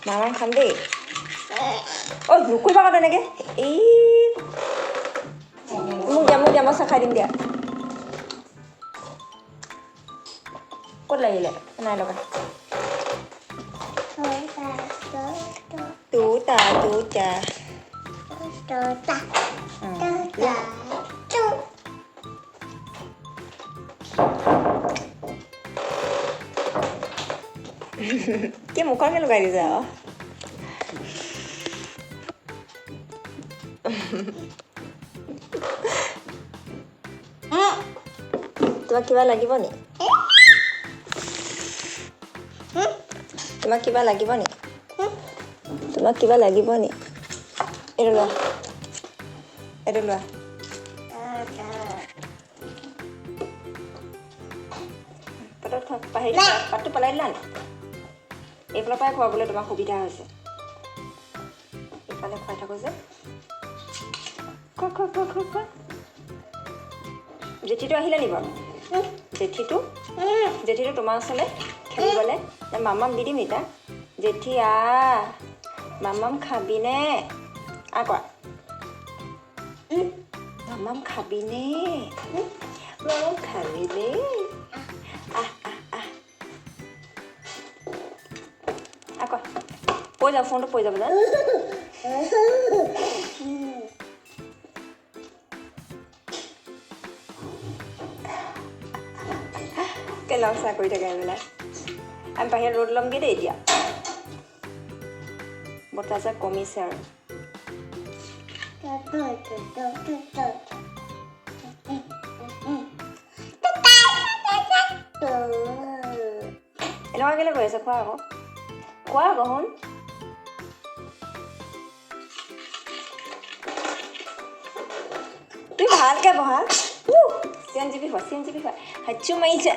মামাম খাম দেই ঐ নুকুৰিবা আকৌ তেনেকৈ এই মোক দিয়া মই চাহ খাই দিম দিয়া ক'ত লাগিলে নাই লগা tuta কি মুখৰকে লগাই দিছা তোমাক কিবা লাগিব নি তোমাক কিবা লাগিব নি তোমাক কিবা লাগিব নি এইটো লোৱা পাতটো পেলাই দিলা নি এইফালৰ পৰাই খুৱাবলৈ তোমাৰ সুবিধা হৈছে এইফালে খুৱাই থাকোঁ যে খোৱা জেঠীটো আহিলে নি বাৰু জেঠীটো তোমাৰ ওচৰলৈ খেলিবলৈ মামাম দি দিম এতিয়া জেঠী মামাম খাবিনে কোৱা মামাম খাবিনে মামাম খাবিনে কোৱা পৰি যাব ফোনটো পৰি যাব জান লং চাহ কৰি থাকে এইবিলাক আমি বাহিৰত ৰ'দ ল'মগৈ দেই এতিয়া বতাহ চাহ কমিছে আৰু এনেকুৱা কেলৈ কৰি আছে খোৱা আকৌ শুন তুমি ভালকে বহা চিৰঞ্জীৱী হয় হাচ্চু মাৰিছে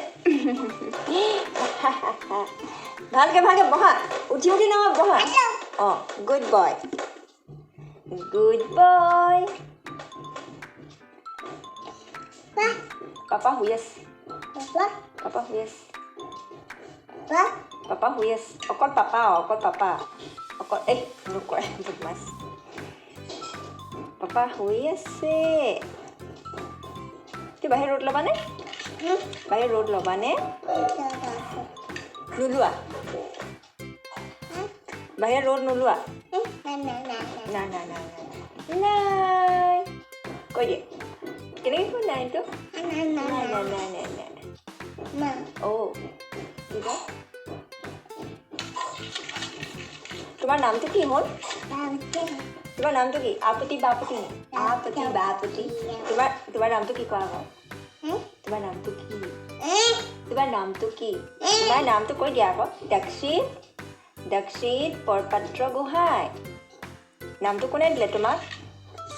ভালকে বহা উঠি নহয় বহা গুড বয় পাপা শুই আছে অকল পাপা এই নকৰে বদমাছ পাপা শুই আছে তুমি বাহিৰত ৰ'দ ল'বানে নোলোৱা বাহিৰত ৰ'দ নোলোৱা নাই কৈ দিয়ে কেনেকৈ কৈ নাই এইটো তোমাৰ নামটো কি হ'ল তোমাৰ নামটো কি আপত্তি বাপতি তোমাৰ নামটো কি কোৱা আকৌ তোমাৰ নামটো কৈ দিয়া আকৌ দক্ষিত বৰপাত্ৰ গোহাঁই নামটো কোনে দিলে তোমাক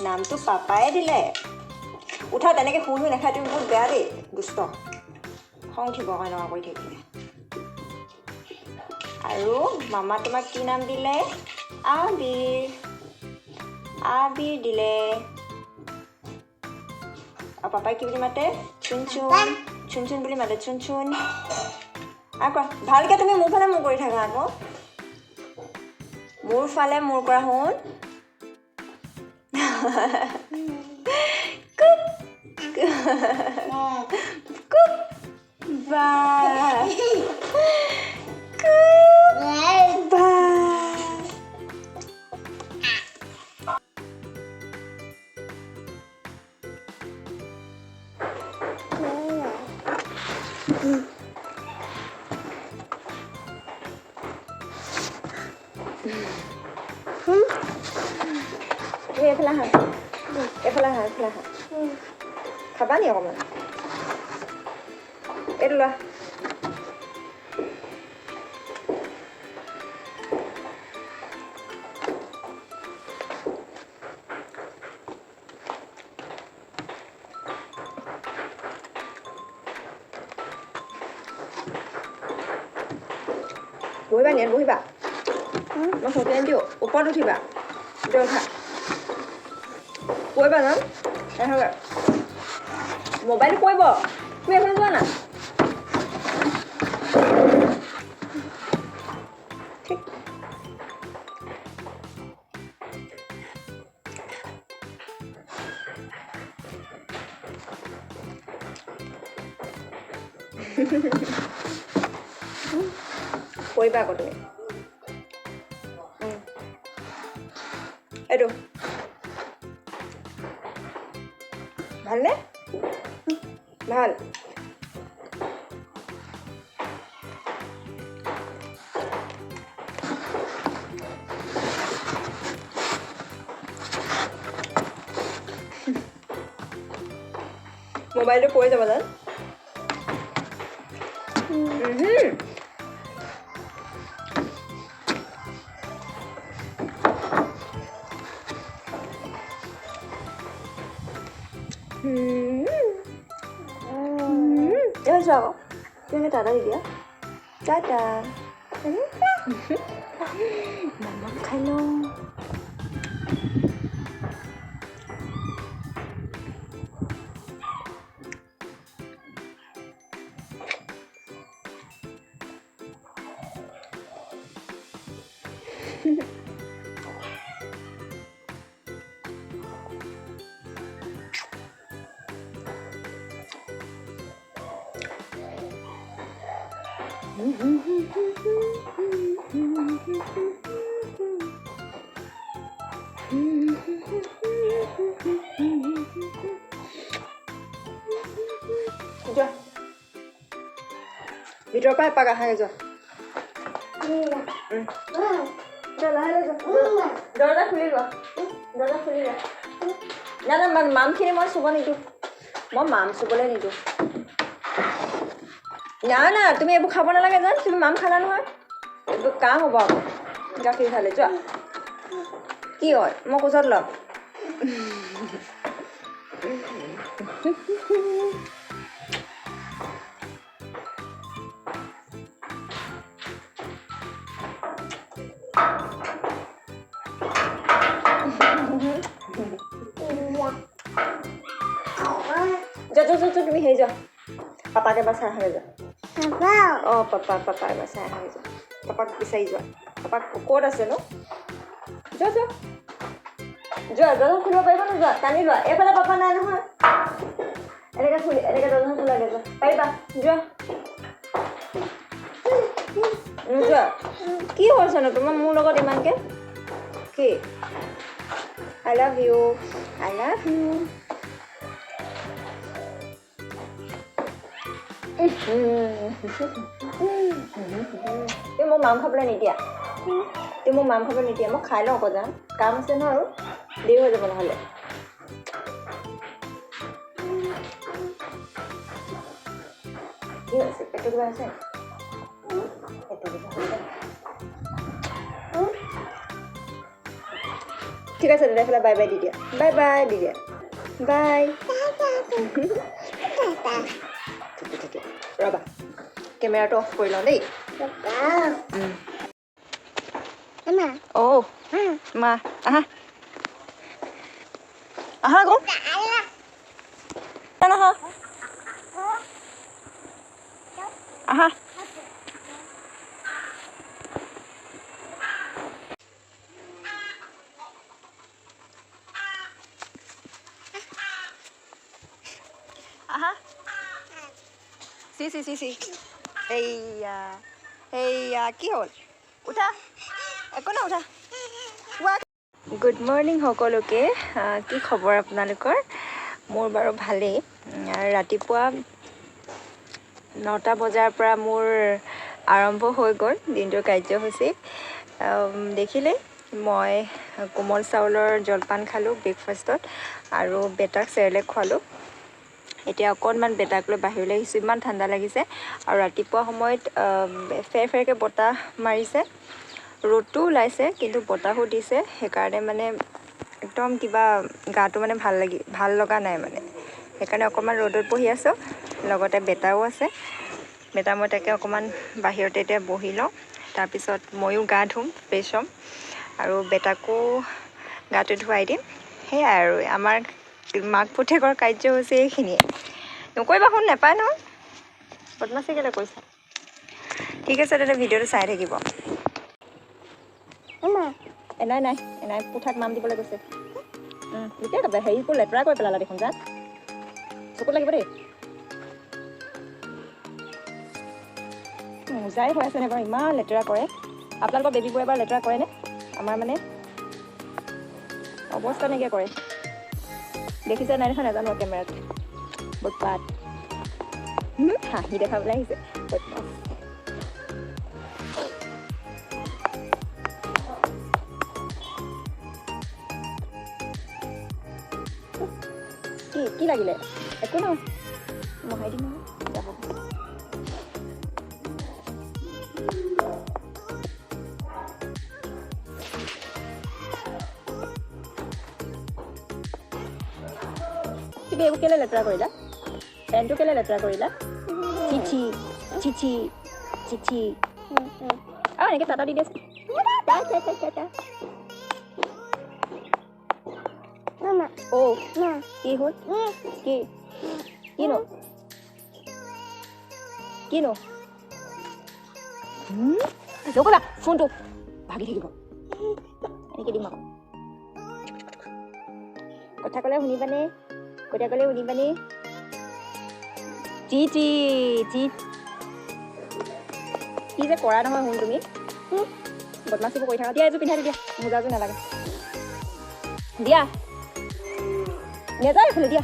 নামটো পাপাই দিলে উঠা তেনেকৈ শুই নাখায় তুমি বহুত বেয়া দেই দুষ্ট খং উঠিব এনেকুৱা কৰি থাকিলে আৰু মামা তোমাক কি নাম দিলে আবিৰ দিলে আৰু পাপাই কি বুলি মাতে চুন বুলি মাতে চুন আকৌ ভালকৈ তুমি মোৰ ফালে মোৰ কৰি থাকা আকৌ মোৰ ফালে মোৰ কৰা শুন এইফালে আহা খাবা নি অকণমান এইটো লোৱা বহিবা নি বহিবা মই ফটো আনি দিওঁ ওপৰত উঠিবা উঠা পৰিবা যাম মোবাইলটো পৰিব তুমি এফালে যোৱা না ঠিক কৰিবা আকৌ তুমি এইটো ভালনে ভাল মোবাইলটো পৰি যাব জান Jangan jauh, jangan tak ada dia. Dadah. Mama kalau. Jom. Video apa pakai hari jom. Jom lah hari jom. Dorang kulit lah. Dorang kulit lah. Jangan mam kini mau subuh ni tu. Mau mam subuh ni tu. না না তুমি এইবোৰ খাব নালাগে জান তুমি মাম খালা নহয় এইবোৰ কাম হ'ব আকৌ গাখীৰ খালে যোৱা কি হয় মই কোচত ল'ম যোৱা তুমি হেৰি যোৱা পাপাকে বা চাহ খালে যোৱা Oh, papa bahasa Arab. Papa bisa hijau. Papa kok ada seno? Jo. Jangan kuliah apa itu jo. Tani lo. Pada papa nana ha. Mereka jangan kuliah jo. Baik ba. Jo. Jo. Ki hol seno? Tuma mu logo diman ke? Ki. I love you. তুমি মোক মাম খাবলৈ নিদিয়া মই খাই লওঁ আকৌ যাম কাম আছে ন আৰু দেৰি হৈ যাব নহ'লে কি হৈছে পেটটো কিবা আছে ঠিক আছে দাদা এইফালে বাই বাই দি দিয়া বাই ৰবা কেমেৰাটো অফ কৰি লওঁ দেই অ' মা আহা আকৌ আহা চি এইয়া কি হ'ল উঠা একো না উঠা গুড মৰ্ণিং সকলোকে কি খবৰ আপোনালোকৰ মোৰ বাৰু ভালেই ৰাতিপুৱা 9টা বজাৰ পৰা মোৰ আৰম্ভ হৈ গ'ল দিনটোৰ কাৰ্যসূচী দেখিলে মই কোমল চাউলৰ জলপান খালোঁ ব্ৰেকফাষ্টত আৰু বেটাক চেৰেলেক খোৱালোঁ এতিয়া অকণমান বেটাক লৈ বাহিৰলৈ আহিছোঁ ইমান ঠাণ্ডা লাগিছে আৰু ৰাতিপুৱা সময়ত ফেৰকৈ বতাহ মাৰিছে ৰ'দটো ওলাইছে কিন্তু বতাহো দিছে সেইকাৰণে মানে একদম কিবা গাটো মানে ভাল লগা নাই মানে সেইকাৰণে অকণমান ৰ'দত বহি আছোঁ লগতে বেটাও আছে বেটা মই তাকে অকণমান বাহিৰতে এতিয়া বহি লওঁ তাৰপিছত ময়ো গা ধুম ফ্ৰেছ হ'ম আৰু বেটাকো গাটো ধুৱাই দিম সেয়াই আৰু আমাৰ মাক পুতেকৰ কাৰ্যসূচী এইখিনিয়ে নকৰিবা শুন নাপায় নহয় বদমাচি কেলৈ কৈছা ঠিক আছে দাদা ভিডিঅ'টো চাই থাকিব নাই পুঠাক মাম দিবলৈ গৈছে এতিয়া হেৰিবোৰ লেতেৰা কৰি পেলালা দেখোন যা চকুত লাগিব দেই পূজাই হৈ আছে নে বাৰু, ইমান লেতেৰা কৰে। আপোনালোকৰ বেবীবোৰে এবাৰ লেতেৰা কৰেনে? আমাৰ মানে অৱস্থা নাইকিয়া কৰে। দেখিছে নাই দেখা নাজানো কেমেৰাত। বদপাত হাঁহি দেখাবলৈ আহিছে বদপাত। কি লাগিলে? একো নহয়, মহাই দিম যাব। তুমি এইবোৰ কেলৈ লেতেৰা কৰিলা? পেনটো কেলৈ লেতেৰা কৰিলা? চিঠি চিঠি চিঠি আৰু এনেকৈ টাটা দি দিয়াচোন। অ' কি হ'ল? কিনো জগলা ফোনটো ভাগি থাকিব। এনেকৈ দিম আকৌ। কথা ক'লে শুনিবানে? কি যে কৰা নহয় শুন তুমি। বদমাচিবোৰ কৰি থাকা। দিয়া এযোৰ পিন্ধাই দিয়া, মোজাযোৰ নালাগে। দিয়া নেযায় এইফালে, দিয়া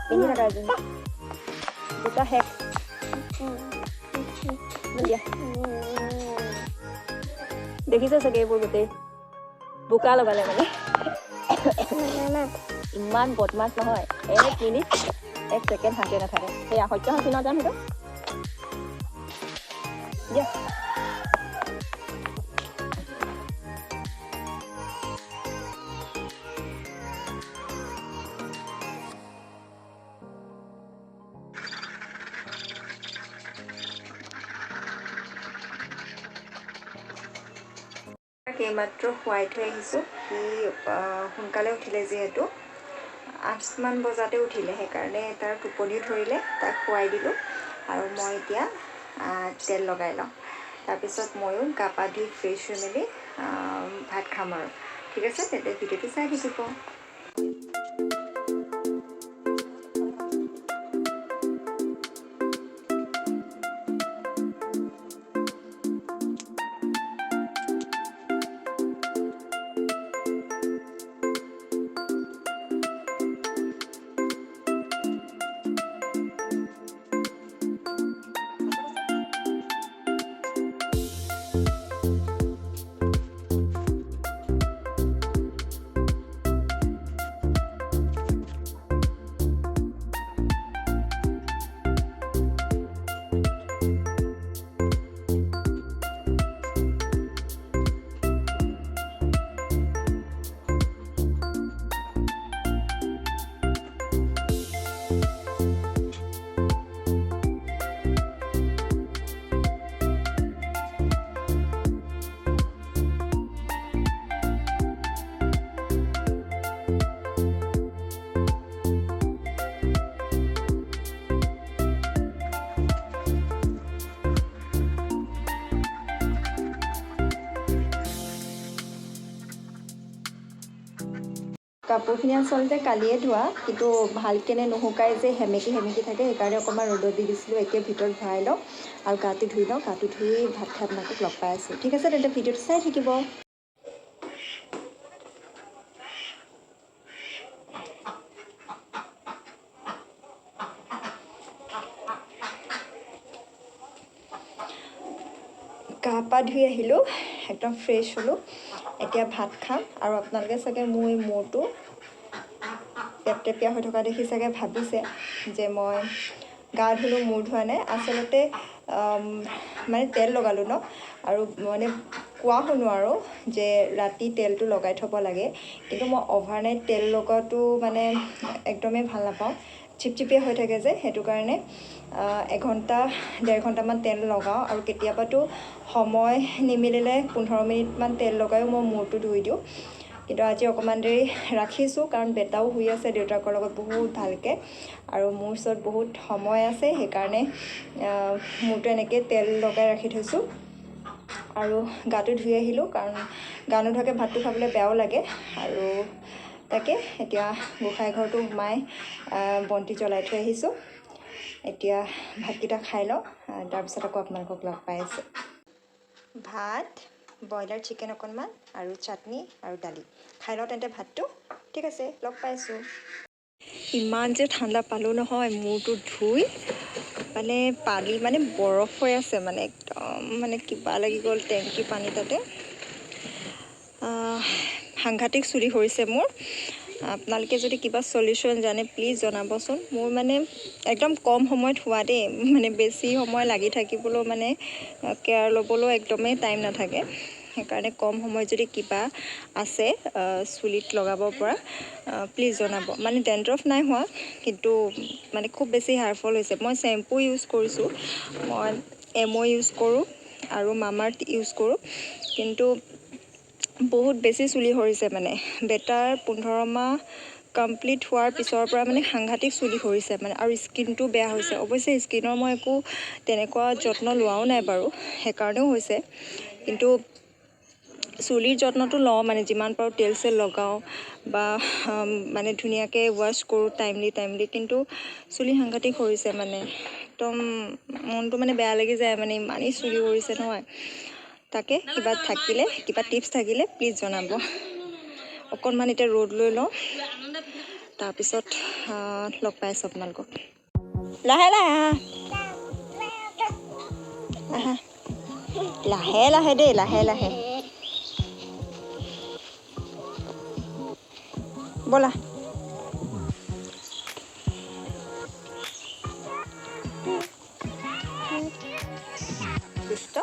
পিন্ধি থাকা এযোৰ। দুটা শেষ দিয়া। দেখিছে চাগে এইবোৰ গোটেই বোকা লগালে মানে। ইমান বদমাছ নহয়। 1 মিনিট 1 ছেকেণ্ড হাতে নাথাকে। সেয়া সত্য হাসি নাযাম সেইটো দিয়া। এইমাত্ৰ শুৱাই থৈ আহিছোঁ। সি সোনকালে উঠিলে যিহেতু 8মান বজাতে উঠিলে, সেইকাৰণে তাৰ টোপনিও ধৰিলে। তাক শুৱাই দিলোঁ আৰু মই এতিয়া তেল লগাই লওঁ। তাৰপিছত ময়ো গা পা ধুই ফ্ৰেছ হৈ মেলি ভাত খাম আৰু। ঠিক আছে, তেন্তে ভিডিঅ'টো চাই থাকিব। কাপোৰখিনি আচলতে কালিয়ে ধোৱা, কিন্তু ভালকেনে নুশুকাই যে সেমেকি থাকে, সেইকাৰণে অকণমান ৰ'দত দি দিছিলোঁ। এতিয়া ভিতৰত ভৰাই লওঁ আৰু গাটো ধুই লওঁ। গাটো ধুই ভাত খাই আপোনালোকক লগ পাই আছোঁ। ঠিক আছে, তেন্তে ভিডিঅ'টো চাই থাকিব। গা পা ধুই আহিলোঁ, একদম ফ্ৰেছ হ'লোঁ। এতিয়া ভাত খাম আৰু আপোনালোকে চাগে মোৰ এই মূৰটো টেপটেপীয়া হৈ থকা দেখি চাগে ভাবিছে যে মই গা ধুলোঁ মূৰ ধোৱা নাই। আচলতে মানে তেল লগালোঁ ন, আৰু মানে কোৱা শুনো আৰু যে ৰাতি তেলটো লগাই থ'ব লাগে, কিন্তু মই অভাৰনাইট তেল লগোৱাটো মানে একদমেই ভাল নাপাওঁ। চিপচিপীয়া হৈ থাকে যে, সেইটো কাৰণে 1 ঘণ্টা 1.5 ঘণ্টামান তেল লগাওঁ। আৰু কেতিয়াবাতো সময় নিমিলিলে 15 মিনিটমান তেল লগায়ো মই মূৰটো ধুই দিওঁ। কিন্তু আজি অকণমান দেৰি ৰাখিছোঁ, কাৰণ বেটাও শুই আছে দেউতাকৰ লগত বহুত ভালকৈ, আৰু মোৰ ওচৰত বহুত সময় আছে, সেইকাৰণে মূৰটো এনেকৈ তেল লগাই ৰাখি থৈছোঁ। আৰু গাটো ধুই আহিলোঁ, কাৰণ গা নোধোৱাকৈ ভাতটো খাবলৈ বেয়াও লাগে। আৰু তাকে এতিয়া গোঁসাই ঘৰটো সোমাই বন্তি জ্বলাই থৈ আহিছোঁ। এতিয়া ভাতকেইটা খাই লওঁ তাৰপিছত আকৌ আপোনালোকক লগ পাই আছোঁ ভাত ব্ৰইলাৰ চিকেন অকণমান আৰু চাটনি আৰু দালি খাই লওঁ তেন্তে ভাতটো ঠিক আছে লগ পাইছোঁ ইমান যে ঠাণ্ডা পালোঁ নহয় মূৰটো ধুই মানে পানী মানে বৰফ হৈ আছে মানে একদম মানে কিবা লাগি গ'ল টেংকি পানী তাতে সাংঘাতিক চুলি সৰিছে মোৰ আপোনালোকে যদি কিবা সলিউশ্যন জানে প্লিজ জনাবচোন মোৰ মানে একদম কম সময়ত হোৱা দেই মানে বেছি সময় লাগি থাকিবলৈও মানে কেয়াৰ ল'বলৈও একদমেই টাইম নাথাকে সেইকাৰণে কম সময়ত যদি কিবা আছে চুলিত লগাব পৰা প্লিজ জনাব মানে ডেণ্ড্ৰফ নাই হোৱা কিন্তু মানে খুব বেছি হেয়াৰফল হৈছে মই শ্বেম্পু ইউজ কৰিছোঁ মই এমো ইউজ কৰোঁ আৰু মামাআৰ্থ ইউজ কৰোঁ কিন্তু বহুত বেছি চুলি সৰিছে মানে বেটাৰ 15 মাহ কমপ্লিট হোৱাৰ পিছৰ পৰা মানে সাংঘাতিক চুলি সৰিছে মানে আৰু স্কিনটো বেয়া হৈছে অৱশ্যে স্কিনৰ মই একো তেনেকুৱা যত্ন লোৱাও নাই বাৰু সেইকাৰণেও হৈছে কিন্তু চুলিৰ যত্নটো লওঁ মানে যিমান পাৰোঁ তেল চেল লগাওঁ বা মানে ধুনীয়াকৈ ৱাশ্ব কৰোঁ টাইমলি কিন্তু চুলি সাংঘাতিক সৰিছে মানে একদম মনটো মানে বেয়া লাগি যায় মানে ইমানেই চুলি সৰিছে নহয় তাকে কিবা থাকিলে কিবা টিপছ থাকিলে প্লিজ জনাব অকণমান এতিয়া ৰ'দ লৈ লওঁ তাৰপিছত লগ পাই আছোঁ আপোনালোকক লাহে লাহে আহা লাহে লাহে দেই লাহে লাহে ব'লা দুষ্ট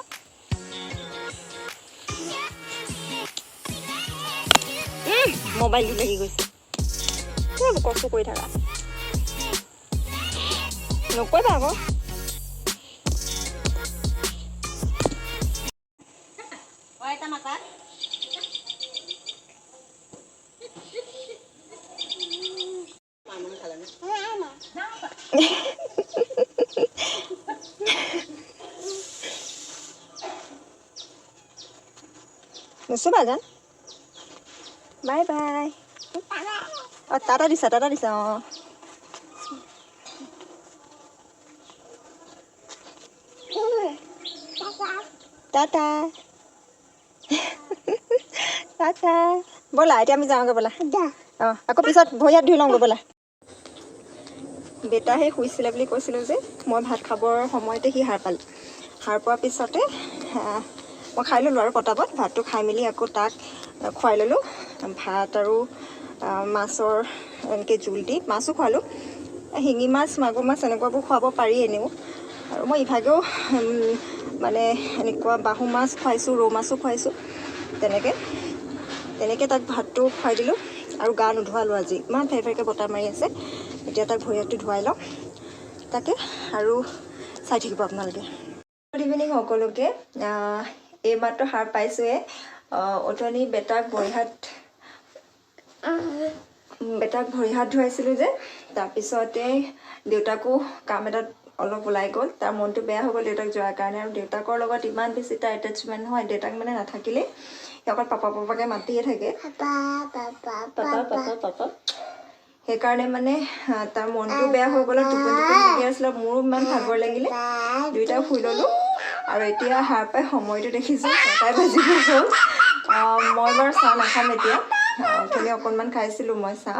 মোবাইলটো লাগি গৈছে কষ্ট কৰি থাকা নকৰিবা আকৌ নুচুবা জান বাই বাই অঁ টাটা দিছা অঁ টাটা টাটা ব'লা এতিয়া আমি যাওঁগৈ ব'লা অঁ আকৌ পিছত ভৰি হাত ধুই লওঁগৈ ব'লা বেটাহে শুইছিলে বুলি কৈছিলোঁ যে মই ভাত খাবৰ সময়তে সি সাৰ পালে সাৰ পোৱাৰ পিছতে মই খাই ল'লোঁ আৰু পটাপট ভাতটো খাই মেলি আকৌ তাক খুৱাই ল'লোঁ ভাত আৰু মাছৰ এনেকৈ জোল দি মাছো খোৱালোঁ শিঙি মাছ মাগুৰ মাছ এনেকুৱাবোৰ খুৱাব পাৰি এনেও আৰু মই ইভাগেও মানে এনেকুৱা বাহু মাছ খুৱাইছোঁ ৰৌ মাছো খুৱাইছোঁ তেনেকৈ তাক ভাতটো খুৱাই দিলোঁ আৰু গা নোধোৱালোঁ আজি ইমান ফেৰফেৰকৈ বতাহ মাৰি আছে এতিয়া তাক ভৰি হাতটো ধুৱাই লওঁ তাকে আৰু চাই থাকিব আপোনালোকে গুড ইভিনিং সকলোকে এইমাত্ৰ সাৰ পাইছোঁহে অথনি বেটাক ভৰি হাত ধুৱাইছিলোঁ যে তাৰপিছতে দেউতাকো কাম এটাত অলপ ওলাই গ'ল তাৰ মনটো বেয়া হৈ গ'ল দেউতাক যোৱাৰ কাৰণে আৰু দেউতাকৰ লগত ইমান বেছি তাৰ এটেচমেণ্ট নহয় দেউতাক মানে নাথাকিলেই সি অকল পাপাকে মাতিয়ে থাকে পাপা সেইকাৰণে মানে তাৰ মনটো বেয়া হৈ গ'লে টোপনি লাগি আছিলে মোৰো ইমান ভাগৰ লাগিলে দুয়োটাই শুই ল'লোঁ আৰু এতিয়া সাৰ পাই সময়টো দেখিছোঁ 7টাই বাজিব হ'ল মই বাৰু চাহ নাখাম এতিয়া অথনি অকণমান খাইছিলোঁ মই চাহ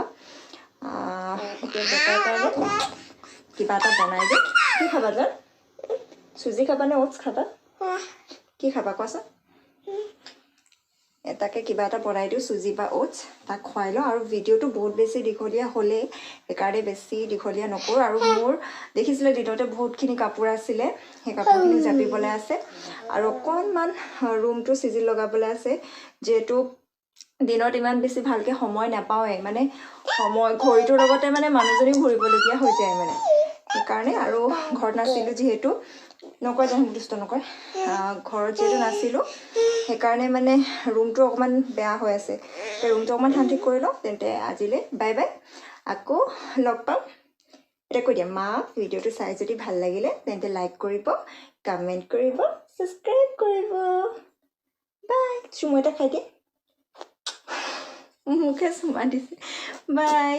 এতিয়া বেটাৰ কাৰণে কিবা এটা বনাই দিম কি খাবা জান চুজি খাবা নে অ'টছ খাবা কি খাবা কোৱাচোন তাকে কিবা এটা বনাই দিওঁ চুজি বা অ'টছ তাক খুৱাই লওঁ আৰু ভিডিঅ'টো বহুত বেছি দীঘলীয়া হ'লেই সেইকাৰণে বেছি দীঘলীয়া নকৰোঁ আৰু মোৰ দেখিছিলে দিনতে বহুতখিনি কাপোৰ আছিলে সেই কাপোৰখিনি জাপিবলৈ আছে আৰু অকণমান ৰুমটো চিজিল লগাবলৈ আছে যিহেতু দিনত ইমান বেছি ভালকৈ সময় নাপাওঁৱেই মানে ঘড়ীটোৰ লগতে মানে মানুহজনীও ঘূৰিবলগীয়া হৈ যায় মানে সেইকাৰণে আৰু ঘৰত নাছিলোঁ যিহেতু নকয় জানো দুষ্ট নকয় ঘৰত যিহেতু নাছিলোঁ সেইকাৰণে মানে ৰুমটো অকণমান বেয়া হৈ আছে ৰুমটো অকণমান শান্তি কৰি লওঁ তেন্তে আজিলৈ বাই বাই আকৌ লগ পাম এতিয়া কৈ দিয়া মা ভিডিঅ'টো চাই যদি ভাল লাগিলে তেন্তে লাইক কৰিব কমেণ্ট কৰিব ছাবস্ক্ৰাইব কৰিব বাই চুমু এটা খাই দিয়ে মুখে চুমা দিছে বাই